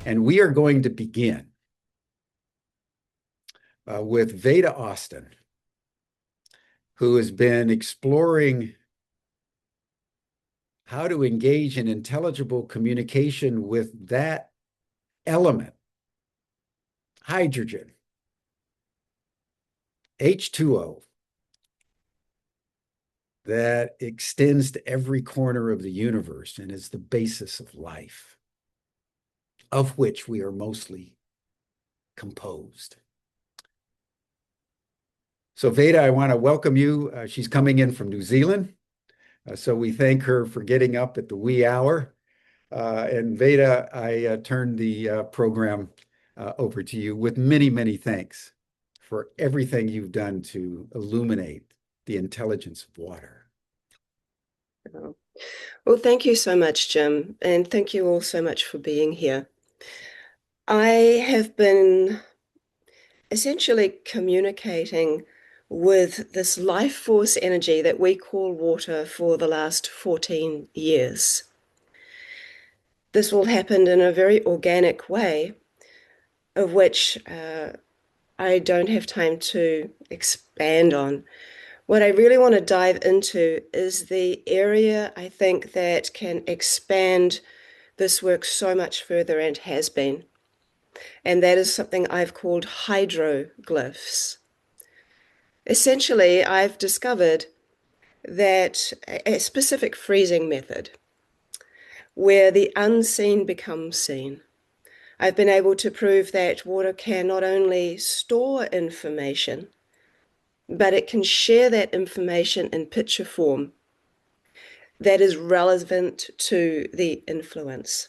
And we are going to begin with Veda Austin, who has been exploring how to engage in intelligible communication with that element, hydrogen, H2O, that extends to every corner of the universe and is the basis of life, of which we are mostly composed. So Veda, I want to welcome you. She's coming in from New Zealand. So we thank her for getting up at the wee hour. And Veda, I turn the program over to you with many, many thanks for everything you've done to illuminate the intelligence of water. Well, thank you so much, Jim, and thank you all so much for being here. I have been essentially communicating with this life force energy that we call water for the last 14 years. This all happened in a very organic way, of which I don't have time to expand on. What I really want to dive into is the area I think that can expand this work so much further and has been. And that is something I've called hydroglyphs. Essentially, I've discovered that a specific freezing method where the unseen becomes seen. I've been able to prove that water can not only store information, but it can share that information in picture form that is relevant to the influence.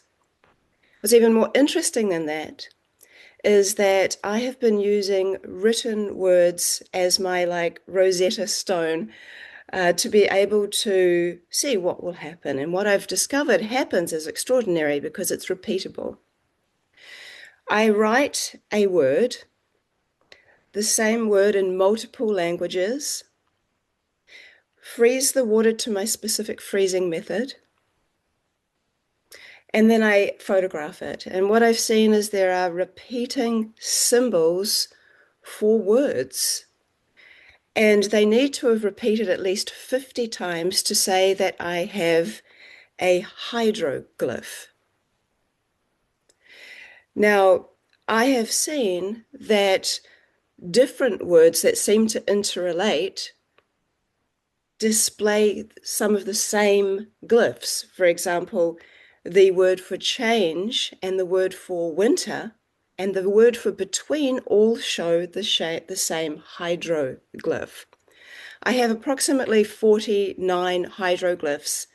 What's even more interesting than that is that I have been using written words as my Rosetta Stone to be able to see what will happen. And what I've discovered happens is extraordinary because it's repeatable. I write a word, the same word in multiple languages, freeze the water to my specific freezing method, and then I photograph it. And what I've seen is there are repeating symbols for words. And they need to have repeated at least 50 times to say that I have a hydroglyph. Now, I have seen that different words that seem to interrelate display some of the same glyphs. For example, the word for change and the word for winter and the word for between all show the same hydroglyph. I have approximately 49 hydroglyphs.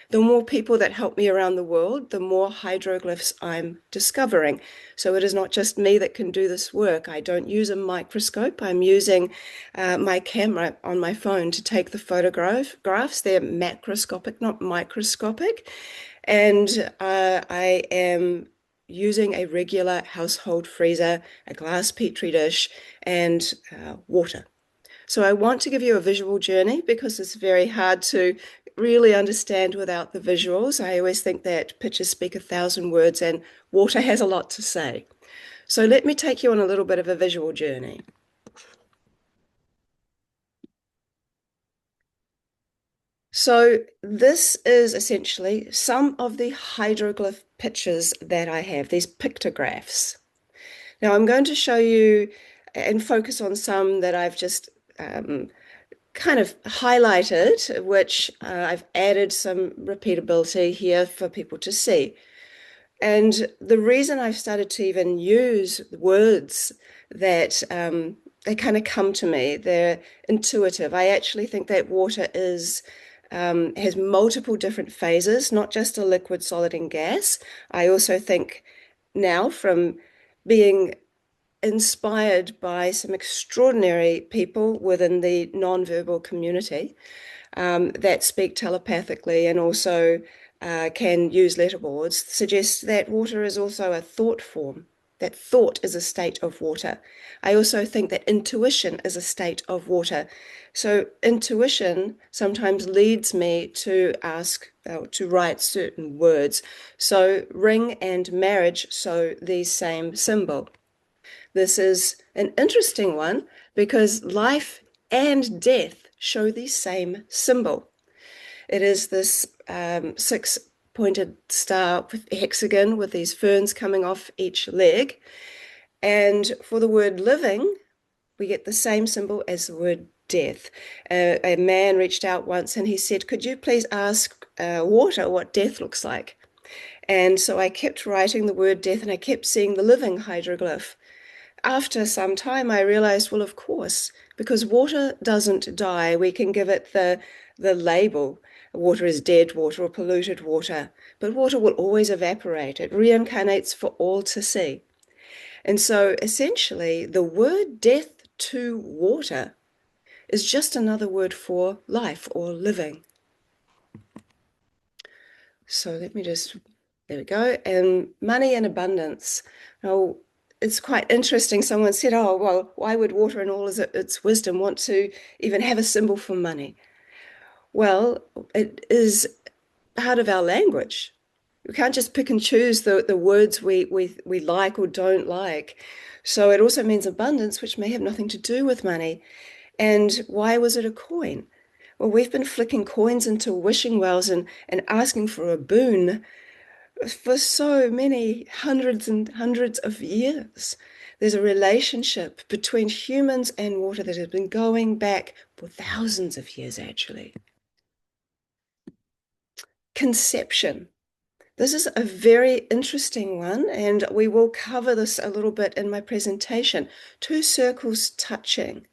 The more people that help me around the world, the more hydroglyphs I'm discovering. So it is not just me that can do this work. I don't use a microscope. I'm using my camera on my phone to take the photographs. They're macroscopic, not microscopic. And I am using a regular household freezer, a glass petri dish, and water. So I want to give you a visual journey because it's very hard to really understand without the visuals. I always think that pictures speak 1,000 words and water has a lot to say. So let me take you on a little bit of a visual journey. So this is essentially some of the hydroglyph pictures that I have, these pictographs. Now I'm going to show you and focus on some that I've just kind of highlighted, which I've added some repeatability here for people to see. And the reason I've started to even use words that they kind of come to me, they're intuitive. I actually think that water has multiple different phases, not just a liquid, solid, and gas. I also think now, from being inspired by some extraordinary people within the nonverbal community that speak telepathically and also can use letterboards, suggests that water is also a thought form. that thought is a state of water. I also think that intuition is a state of water. So intuition sometimes leads me to ask, to write certain words. So ring and marriage show the same symbol. This is an interesting one because life and death show the same symbol. It is this six-pointed star with hexagon with these ferns coming off each leg. And for the word living, we get the same symbol as the word death. A man reached out once and he said, "Could you please ask water what death looks like?" And so I kept writing the word death and I kept seeing the living hydroglyph. After some time, I realized, well, of course, because water doesn't die, we can give it the label. Water is dead water or polluted water, but water will always evaporate. It reincarnates for all to see. And so essentially, the word death to water is just another word for life or living. So let me just, there we go. And money and abundance. Now, it's quite interesting. Someone said, oh, well, why would water in all its wisdom want to even have a symbol for money? Well, it is part of our language. We can't just pick and choose the words we like or don't like. So it also means abundance, which may have nothing to do with money. And why was it a coin? Well, we've been flicking coins into wishing wells and asking for a boon for so many hundreds and hundreds of years. There's a relationship between humans and water that has been going back for thousands of years, actually. Conception. This is a very interesting one, and we will cover this a little bit in my presentation. Two circles touching.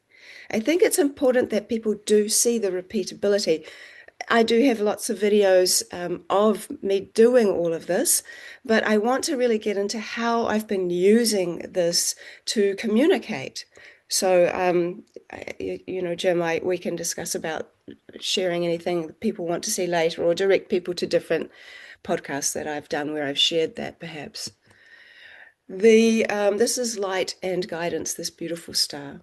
I think it's important that people do see the repeatability. I do have lots of videos of me doing all of this, but I want to really get into how I've been using this to communicate. So, you know, Jim, we can discuss about sharing anything that people want to see later or direct people to different podcasts that I've done where I've shared that perhaps. This is light and guidance, this beautiful star.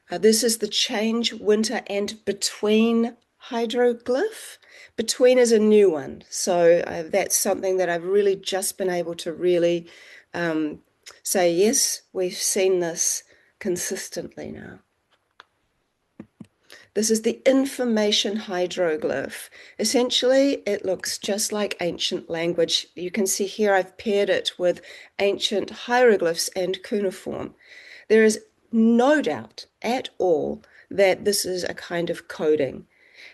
This is the change, winter, and between hydroglyph. Between is a new one. So that's something that I've really just been able to really say, yes, we've seen this consistently now. This is the information hydroglyph. Essentially, it looks just like ancient language. You can see here I've paired it with ancient hieroglyphs and cuneiform. There is no doubt at all that this is a kind of coding.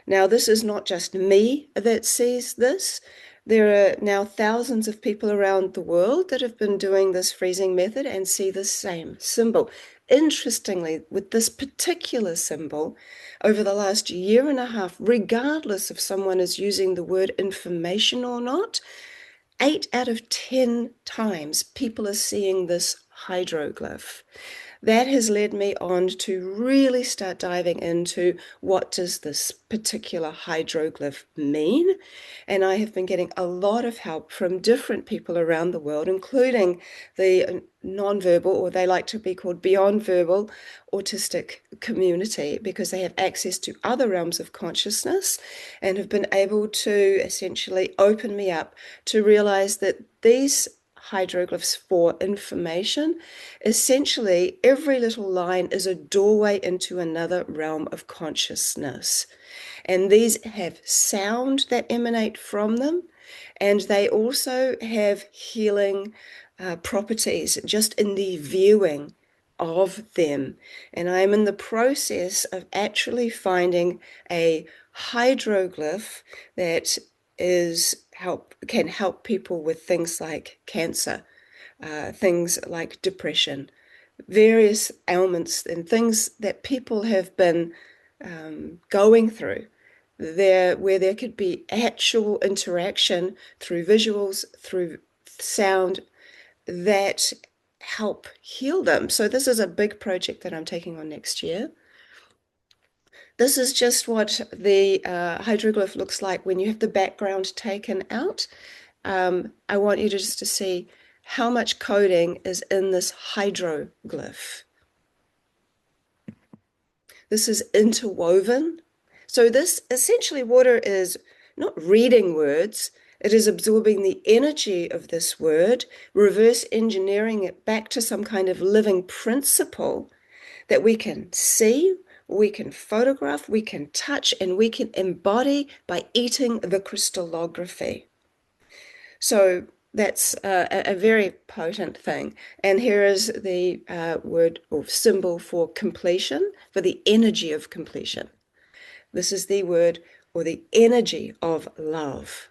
Now, this is not just me that sees this. There are now thousands of people around the world that have been doing this freezing method and see the same symbol. Interestingly, with this particular symbol, over the last year and a half, regardless if someone is using the word information or not, 8 out of 10 times people are seeing this hydroglyph. That has led me on to really start diving into what does this particular hydroglyph mean? And I have been getting a lot of help from different people around the world, including the nonverbal, or they like to be called beyond verbal, autistic community, because they have access to other realms of consciousness and have been able to essentially open me up to realize that these hydroglyphs for information, essentially every little line is a doorway into another realm of consciousness. And these have sound that emanate from them, and they also have healing properties just in the viewing of them. And I'm in the process of actually finding a hydroglyph that can help people with things like cancer, things like depression, various ailments and things that people have been going through where there could be actual interaction through visuals, through sound that help heal them. So this is a big project that I'm taking on next year. This is just what the hydroglyph looks like when you have the background taken out. I want you to just to see how much coding is in this hydroglyph. This is interwoven. So this essentially water is not reading words, it is absorbing the energy of this word, reverse engineering it back to some kind of living principle that we can see, we can photograph, we can touch, and we can embody by eating the crystallography. So that's a very potent thing. And here is the word or symbol for completion, for the energy of completion. This is the word or the energy of love.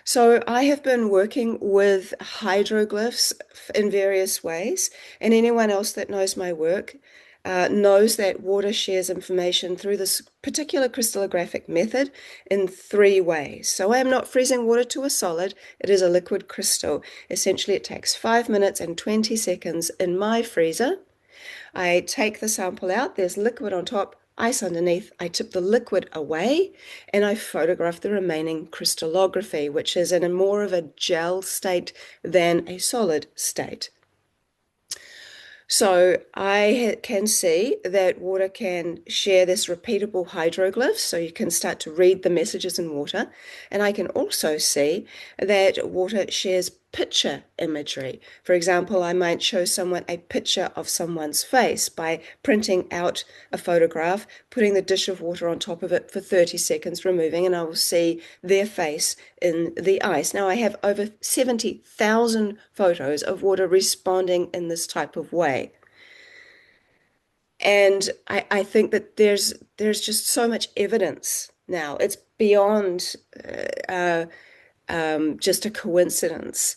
So I have been working with hydroglyphs in various ways, and anyone else that knows my work knows that water shares information through this particular crystallographic method in 3 ways. So I am not freezing water to a solid, it is a liquid crystal. Essentially, it takes 5 minutes and 20 seconds in my freezer. I take the sample out, there's liquid on top, ice underneath. I tip the liquid away and I photograph the remaining crystallography, which is in a more of a gel state than a solid state. So I can see that water can share this repeatable hydroglyphs, so you can start to read the messages in water. And I can also see that water shares picture imagery. For example, I might show someone a picture of someone's face by printing out a photograph, putting the dish of water on top of it for 30 seconds, removing, and I will see their face in the ice. Now, I have over 70,000 photos of water responding in this type of way. And I think that there's just so much evidence now. It's beyond just a coincidence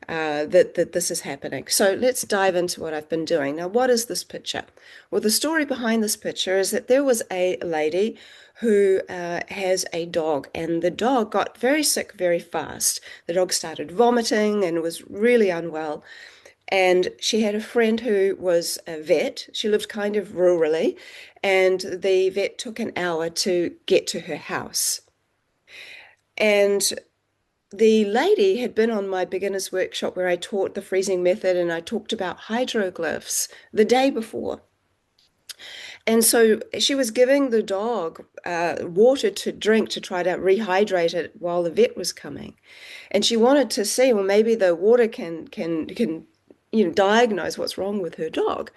that this is happening. So let's dive into what I've been doing. Now, what is this picture? Well, the story behind this picture is that there was a lady who has a dog, and the dog got very sick very fast. The dog started vomiting and was really unwell. And she had a friend who was a vet. She lived kind of rurally, and the vet took an hour to get to her house. And the lady had been on my beginner's workshop where I taught the freezing method and I talked about hydroglyphs the day before. And so she was giving the dog water to drink to try to rehydrate it while the vet was coming. And she wanted to see, well, maybe the water can diagnose what's wrong with her dog.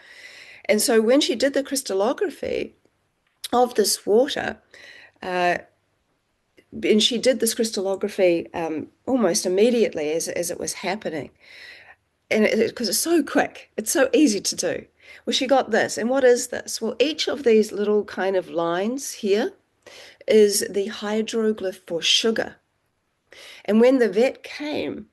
And so when she did the crystallography of this water, and she did this crystallography almost immediately as it was happening. And because it's so quick, it's so easy to do. Well, she got this. And what is this? Well, each of these little kind of lines here is the hydroglyph for sugar. And when the vet came,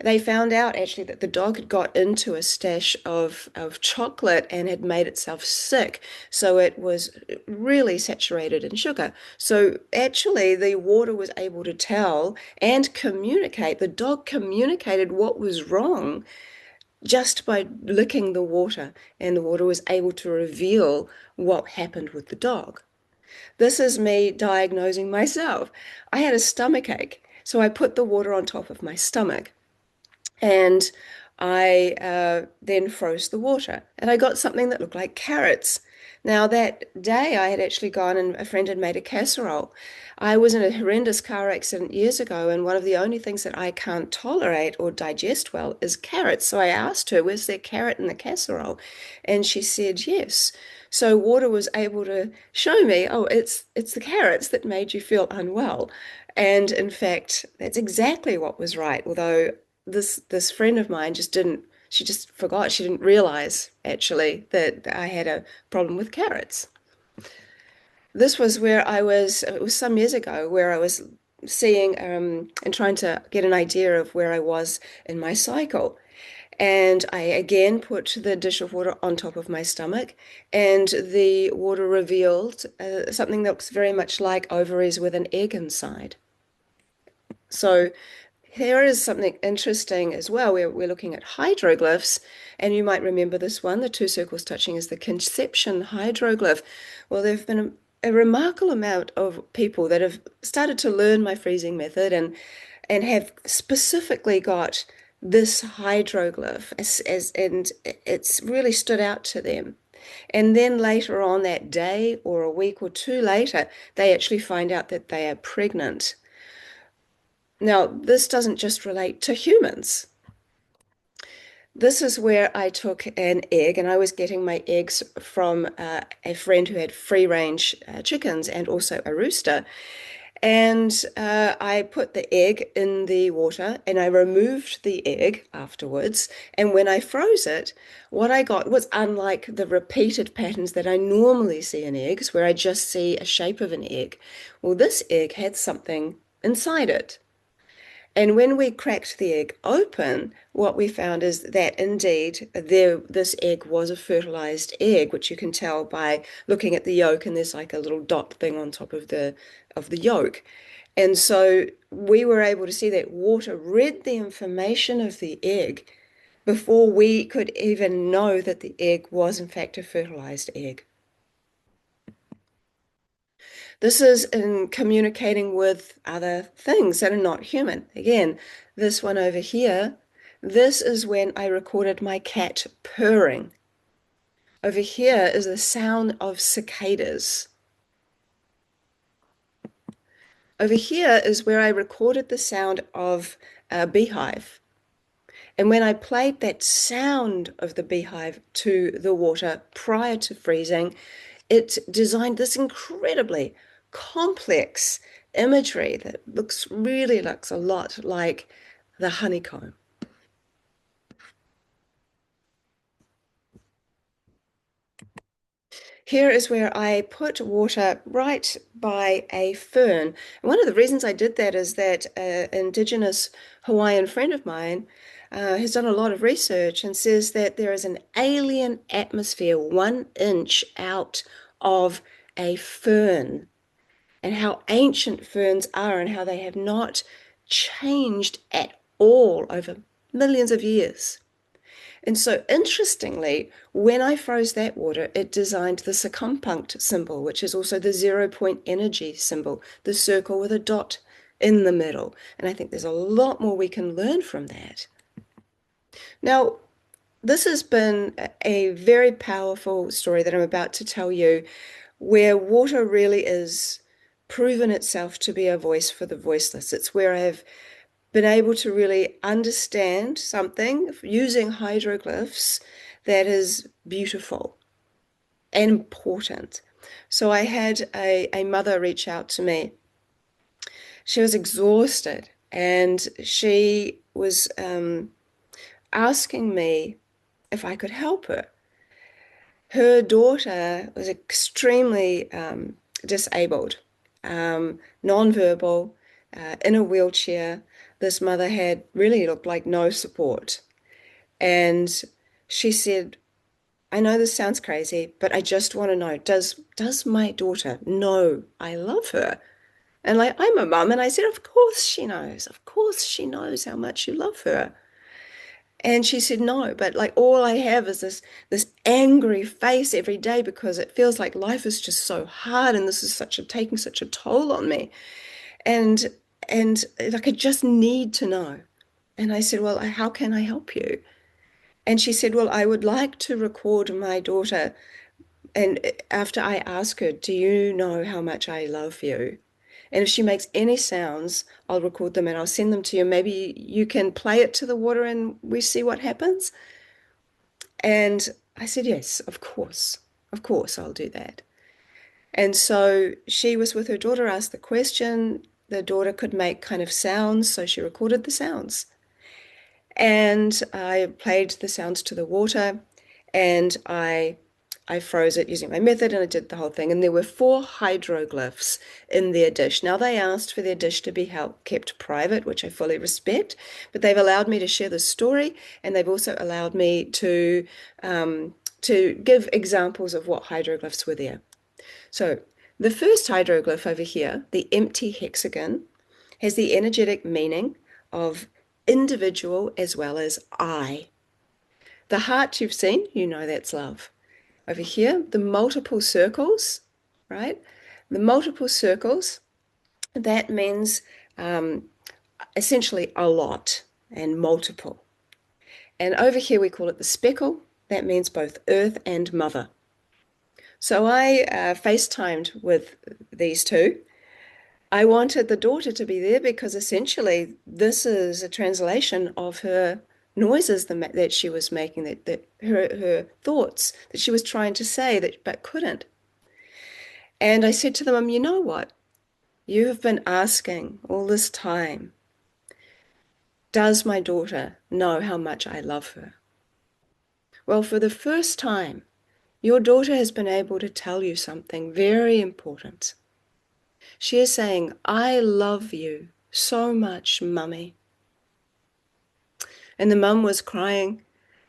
they found out actually that the dog had got into a stash of chocolate and had made itself sick. So it was really saturated in sugar. So actually the water was able to tell and communicate. The dog communicated what was wrong just by licking the water, and the water was able to reveal what happened with the dog. This is me diagnosing myself. I had a stomach ache, so I put the water on top of my stomach. And I then froze the water, and I got something that looked like carrots. Now, that day I had actually gone and a friend had made a casserole. I was in a horrendous car accident years ago, and one of the only things that I can't tolerate or digest well is carrots. So I asked her, "Was there carrot in the casserole?" And she said yes. So water was able to show me, oh, it's the carrots that made you feel unwell. And in fact, that's exactly what was right, although this friend of mine she just forgot, she didn't realize actually that I had a problem with carrots. This was it was some years ago, where I was seeing and trying to get an idea of where I was in my cycle. And I again put the dish of water on top of my stomach, and the water revealed something that looks very much like ovaries with an egg inside. So here is something interesting as well. We're looking at hydroglyphs, and you might remember this one. The 2 circles touching is the conception hydroglyph. Well, there have been a remarkable amount of people that have started to learn my freezing method and have specifically got this hydroglyph and it's really stood out to them. And then later on that day or a week or two later, they actually find out that they are pregnant. Now, this doesn't just relate to humans. This is where I took an egg, and I was getting my eggs from a friend who had free range chickens and also a rooster. And I put the egg in the water and I removed the egg afterwards. And when I froze it, what I got was unlike the repeated patterns that I normally see in eggs, where I just see a shape of an egg. Well, this egg had something inside it. And when we cracked the egg open, what we found is that indeed this egg was a fertilized egg, which you can tell by looking at the yolk, and there's like a little dot thing on top of the yolk. And so we were able to see that water read the information of the egg before we could even know that the egg was in fact a fertilized egg. This is in communicating with other things that are not human. Again, this one over here, this is when I recorded my cat purring. Over here is the sound of cicadas. Over here is where I recorded the sound of a beehive. And when I played that sound of the beehive to the water prior to freezing, it designed this incredibly complex imagery that really looks a lot like the honeycomb. Here is where I put water right by a fern. And one of the reasons I did that is that an Indigenous Hawaiian friend of mine has done a lot of research and says that there is an alien atmosphere 1 inch out of a fern, and how ancient ferns are and how they have not changed at all over millions of years. And so interestingly, when I froze that water, it designed the circumpunct symbol, which is also the 0 point energy symbol, the circle with a dot in the middle. And I think there's a lot more we can learn from that. Now, this has been a very powerful story that I'm about to tell you, where water really is proven itself to be a voice for the voiceless. It's where I've been able to really understand something using hydroglyphs that is beautiful and important. So I had a mother reach out to me. She was exhausted and she was asking me if I could help her. Her daughter was extremely disabled, nonverbal, in a wheelchair. This mother had really looked like no support. And she said, I know this sounds crazy, but I just want to know, does my daughter know I love her? And like, I'm a mum, and I said, of course she knows. Of course she knows how much you love her. And she said, no, but like all I have is this angry face every day because it feels like life is just so hard and this is taking such a toll on me. And and like I just need to know. And I said, well, how can I help you? And she said, well, I would like to record my daughter. And after I ask her, do you know how much I love you? And if she makes any sounds, I'll record them and I'll send them to you. Maybe you can play it to the water and we see what happens. And I said, yes, of course. Of course, I'll do that. And so she was with her daughter, asked the question. The daughter could make kind of sounds, so she recorded the sounds. And I played the sounds to the water and I froze it using my method and I did the whole thing. And there were 4 hydroglyphs in their dish. Now they asked for their dish to be kept private, which I fully respect, but they've allowed me to share the story and they've also allowed me to give examples of what hydroglyphs were there. So the first hydroglyph over here, the empty hexagon, has the energetic meaning of individual as well as I. The heart you've seen, you know that's love. Over here, the multiple circles, right? The multiple circles, that means essentially a lot and multiple. And over here we call it the speckle. That means both earth and mother. So I FaceTimed with these two. I wanted the daughter to be there because essentially this is a translation of her noises that she was making, that her thoughts that she was trying to say that but couldn't. And I said to them, you know what? You have been asking all this time, does my daughter know how much I love her? Well, for the first time, your daughter has been able to tell you something very important. She is saying, I love you so much, Mummy. And the mum was crying.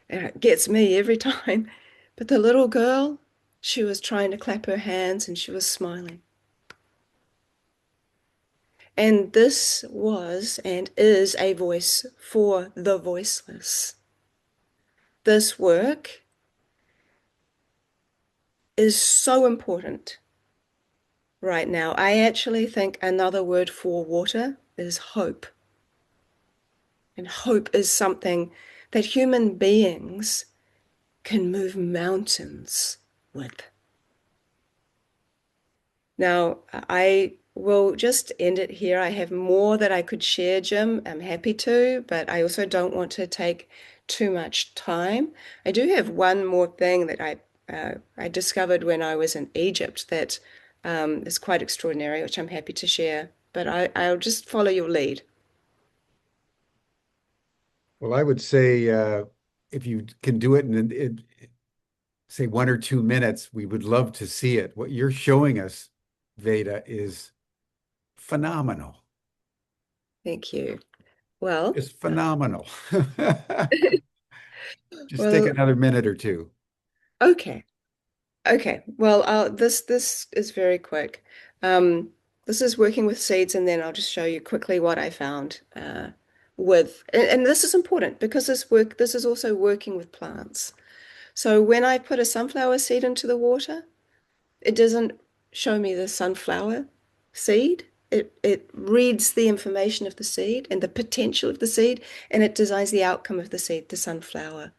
It gets me every time. But the little girl, she was trying to clap her hands and she was smiling. And this was and is a voice for the voiceless. This work is so important right now. I actually think another word for water is hope. And hope is something that human beings can move mountains with. Now, I will just end it here. I have more that I could share, Jim. I'm happy to, but I also don't want to take too much time. I do have one more thing that I discovered when I was in Egypt that is quite extraordinary, which I'm happy to share. But I'll just follow your lead. Well, I would say if you can do it in say 1 or 2 minutes, we would love to see it. What you're showing us, Veda, is phenomenal. Thank you. Well, Just phenomenal. Just take well, another minute or two. okay. Okay, well, this is very quick. Um, this is working with seeds, and then I'll just show you quickly what I found and this is important because this is also working with plants. So when I put a sunflower seed into the water, it doesn't show me the sunflower seed. It reads the information of the seed and the potential of the seed, and it designs the outcome of the seed, the sunflower.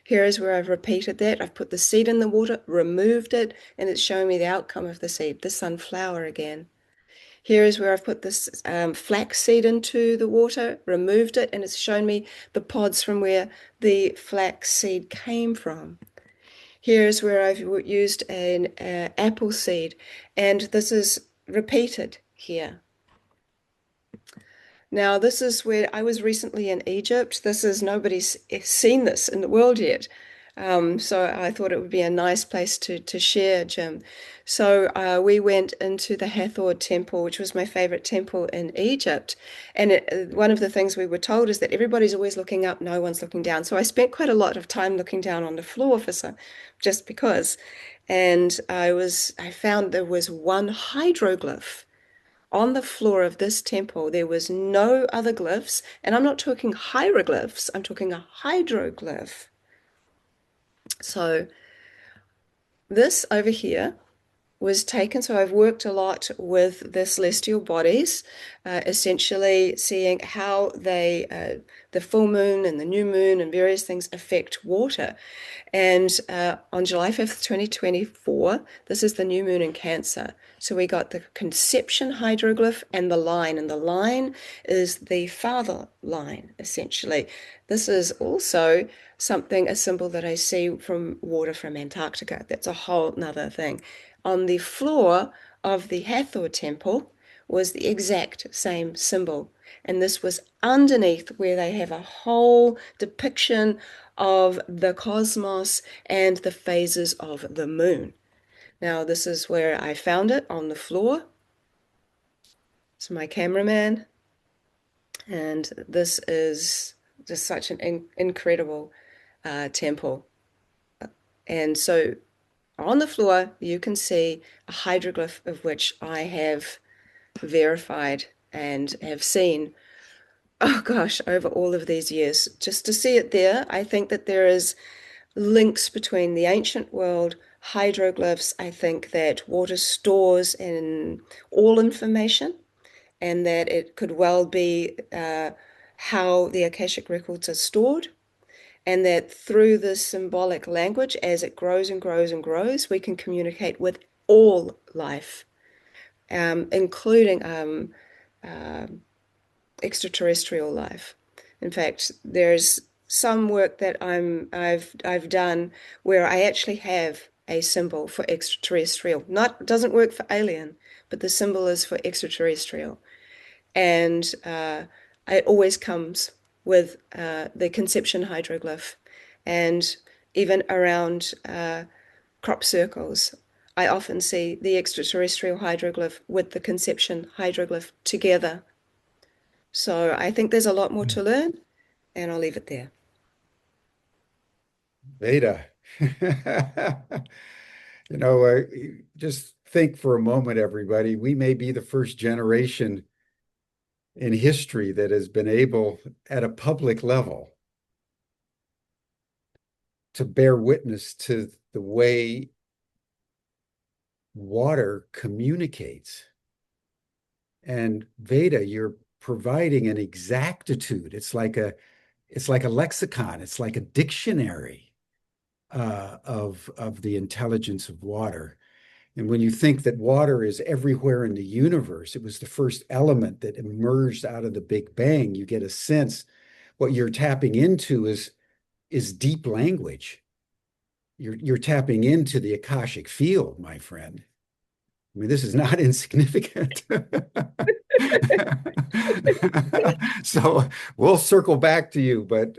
Here is where I've repeated that. I've put the seed in the water, removed it, and it's showing me the outcome of the seed, the sunflower again. Here is where I've put this flax seed into the water, removed it, and it's shown me the pods from where the flax seed came from. Here is where I've used an apple seed, and this is repeated here. Now, this is where I was recently in Egypt. Nobody's seen this in the world yet. So I thought it would be a nice place to share, Jim. So we went into the Hathor temple, which was my favorite temple in Egypt. And one of the things we were told is that everybody's always looking up, no one's looking down. So I spent quite a lot of time looking down on the floor just because. And I found there was one hydroglyph on the floor of this temple. There was no other glyphs, and I'm not talking hieroglyphs, I'm talking a hydroglyph. So this over here was taken. So I've worked a lot with the celestial bodies, essentially seeing how the full moon and the new moon and various things affect water. And on July 5th, 2024, this is the new moon in Cancer. So we got the conception hydroglyph and the line is the father line, essentially. This is also a symbol that I see from water from Antarctica. That's a whole nother thing. On the floor of the Hathor temple was the exact same symbol. And this was underneath where they have a whole depiction of the cosmos and the phases of the moon. Now, this is where I found it on the floor. It's my cameraman. And this is just such an incredible temple. And so on the floor, you can see a hydroglyph of which I have verified and have seen, oh gosh, over all of these years. Just to see it there, I think that there is links between the ancient world hydroglyphs, I think that water stores in all information, and that it could well be how the Akashic records are stored, and that through this symbolic language, as it grows and grows and grows, we can communicate with all life, including extraterrestrial life. In fact, there's some work that I've done where I actually have a symbol for extraterrestrial. Not doesn't work for alien, but the symbol is for extraterrestrial, and it always comes with the conception hydroglyph, and even around crop circles, I often see the extraterrestrial hydroglyph with the conception hydroglyph together. So I think there's a lot more to learn, and I'll leave it there. Veda. You know, just think for a moment, everybody. We may be the first generation in history that has been able, at a public level, to bear witness to the way water communicates. And Veda, you're providing an exactitude. It's like a lexicon. It's like a dictionary of the intelligence of water. And when you think that water is everywhere in the universe, it was the first element that emerged out of the Big Bang. You get a sense what you're tapping into is deep language. You're tapping into the Akashic field, my friend. I mean, this is not insignificant. So we'll circle back to you, but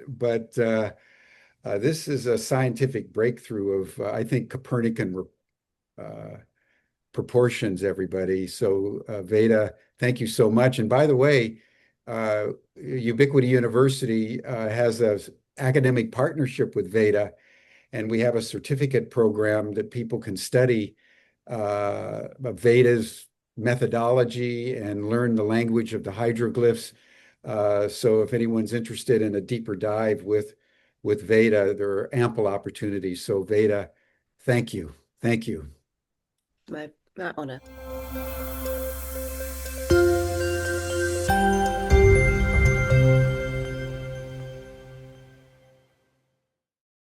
this is a scientific breakthrough of, I think, Copernican uh, proportions, everybody. So, Veda, thank you so much. And by the way, Ubiquity University has an academic partnership with Veda, and we have a certificate program that people can study Veda's methodology and learn the language of the hydroglyphs. So if anyone's interested in a deeper dive with Veda, there are ample opportunities. So Veda, thank you. Thank you. My honor.